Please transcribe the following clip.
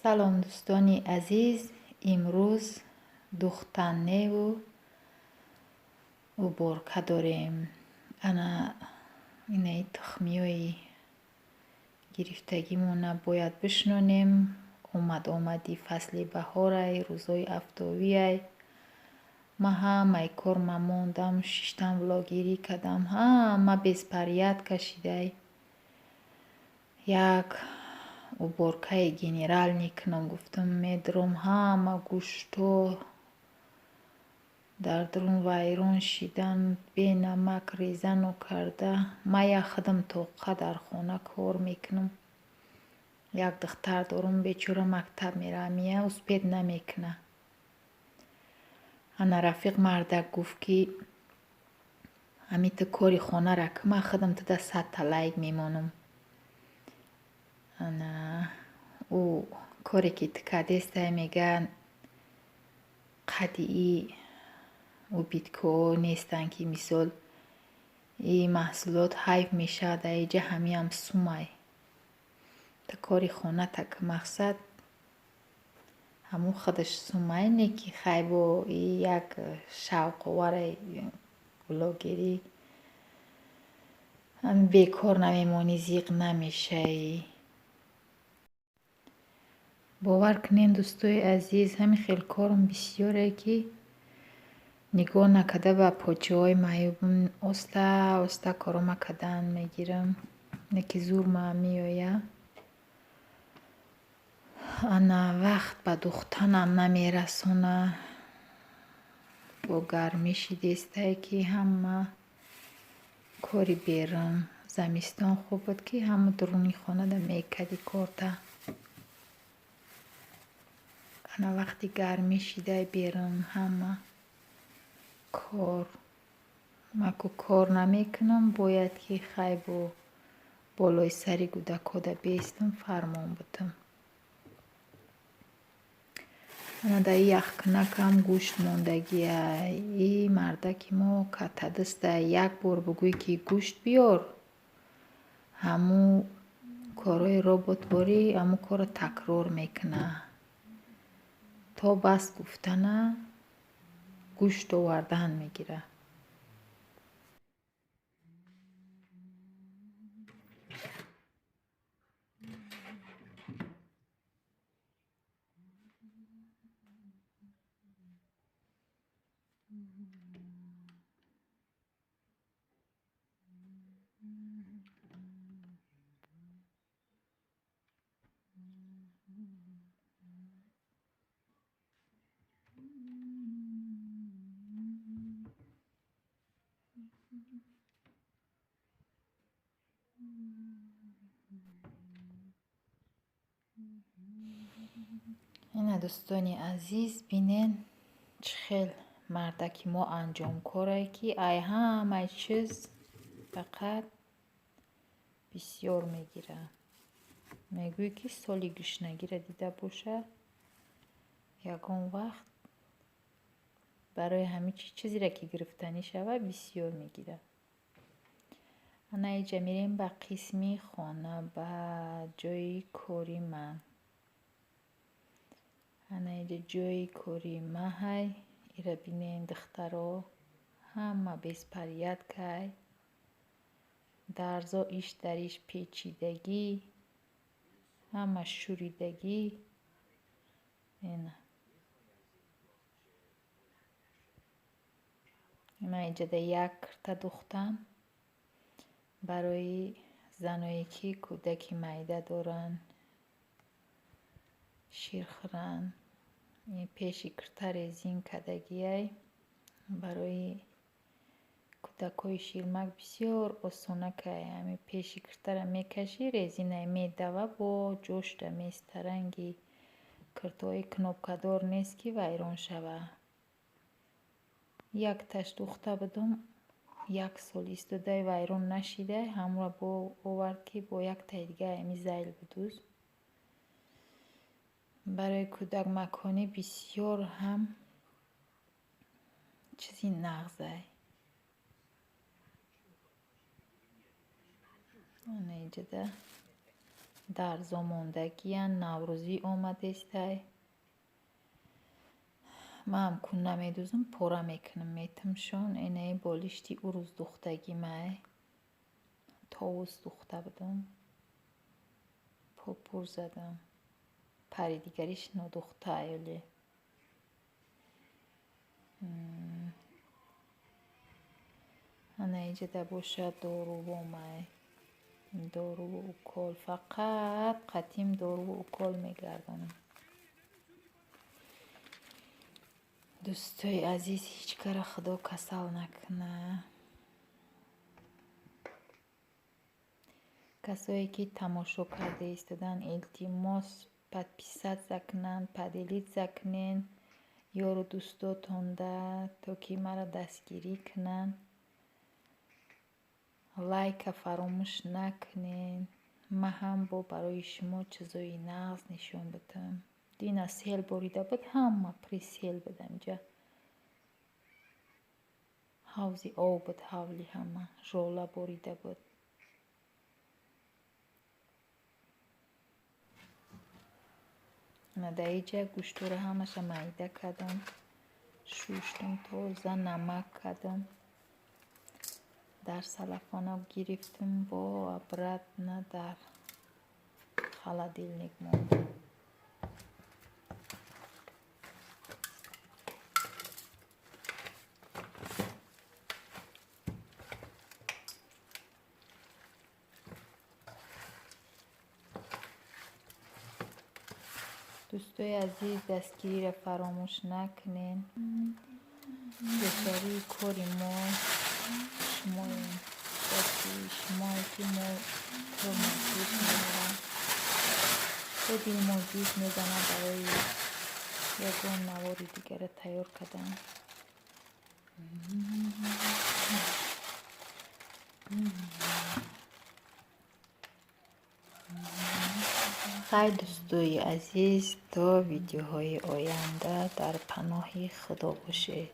سلام دوستانی عزیز. امروز دختنه و برکه داریم. انا اینای تخمیای گرفتگیمون باید بشنونیم. اومدی فصل بهارای روزای افتاویای ما همه کار موندم ششتم ولاگیری کردم همه بسپریت کشیده یک و برکه گنرال نیکنم گفتم میدرم همه گوشتو در درون ویرون شیدن بی نمک ریزن و کرده ما یک خدم توقع در خونه کار میکنم. یک دختر دارم بیچاره مکتب میره میه اسپید نمیکنه. انا رفیق مردک گفت که همیت کاری خانه را که من خودم تا 100 تا لایک میمانم. انا او کاری که تکدسته میگن قدی و بیتکو نیستن که مثال این محصولات حیف میشه در اینجا همی هم سومای تا کاری خانه تا که مقصد همون خودش سومای نی که خیب و یک شوق وره بلاگیری هم بیکار نمیمونی زیق نمیشه. باور کنین دوستای عزیز همین خیلی کارم بسیاره که نگاه نکده به پاچه های معیوبم استه کارم کدن میگیرم نکی زور ما میایه. انا وقت به دختنم نمیرسونه با گرمیشی دسته که همه کاری بیرم. زمستان خوب بود که همه درونی خانه ده میکدی کارتا. انا وقتی گرمی شده بیرم همه کار مکو کار نمیکنم باید که خیب و بالای سری گودکاده بیستم فرمان بودم. انا در یک کنکم گوشت موندگیه. ای مردک ما کتا دسته یک بار بگوی که گوشت بیار همو کارای رابط باری همو کار تکرار میکنه تا بس گفتنه گوشت آوردن میگیره. این دوستانی عزیز بینین چخیل مردکی ما انجام کاره که ای همه چیز فقط بسیار میگیره. میگوی که سالی گشنگی را دیده باشه یکان وقت برای همه چیزی را که گرفتنی شوه بسیار میگیره. انا اینجا میریم به قسمی خانه به جای کاری من. انا اینجا جای کاری من های ایره بینین دخترها همه بسپریت که درزا ایش دریش پیچیدگی همه شوریدگی. اینا اینجا ده یک کرته دختم برای زنایی که کودکی معده دارن شیر خورن این پیشی کرته ریزین کدگیه برای کودکای شیرمک بسیار آسانه که همین پیشی کرته را میکشی ریزینه میدوه با جوشت میسترنگی کرتای کنابکدار نیست که ویران شوه. یک تش دخته بدم 1 سال ایستاده ویران نشیده همراه با آورد که با یک تا دیگه همی زیل بدوز. برای کودک مکانی بسیار هم چیزی نغزه. اینجا ده در زماندگی نوروزی آمده است. من کن نمیدوزم پورا میکنم میتمشون اینه بالشتی او روز دختگی مای تاوز دخته بدم پاپور زدم پری دیگریش ندخته ایلی انا اینجا ده باشه دارو با مای دارو و اوکال فقط قطیم دارو و اوکال میگردانم. دوستای عزیز هیچ کار خدا کسل نکنه. کسایی که تماشا کرده ایستادن التماس подписать زکنن پدیلیت زکنن یارو دوستاتون ده تا که مرا دستگیری کنن لایک فراموش نکنین. من هم با برای شما چیزای نغز نشون بدم. دینا سیل بریده بود همه پری سیل بدم جا حوزی آب بود حولی همه ژوله بریده بود. من در اینجا گوشتو رو همش میده کردم شوشتم تازه نمک کردم در سلفان گرفتم با برد نه در خلادیلنیک موندم. دوستای عزیز دستگیری را فراموش نکنین. بسیاری کاری ما شماییم دستی شمایی که ما کار موجود میدارم و دیل موجود میدانم برای یکان نواری دیگر را تیار کردم. خیلی دوستای عزیز تا ویدیوهای آینده در پناه خدا باشید.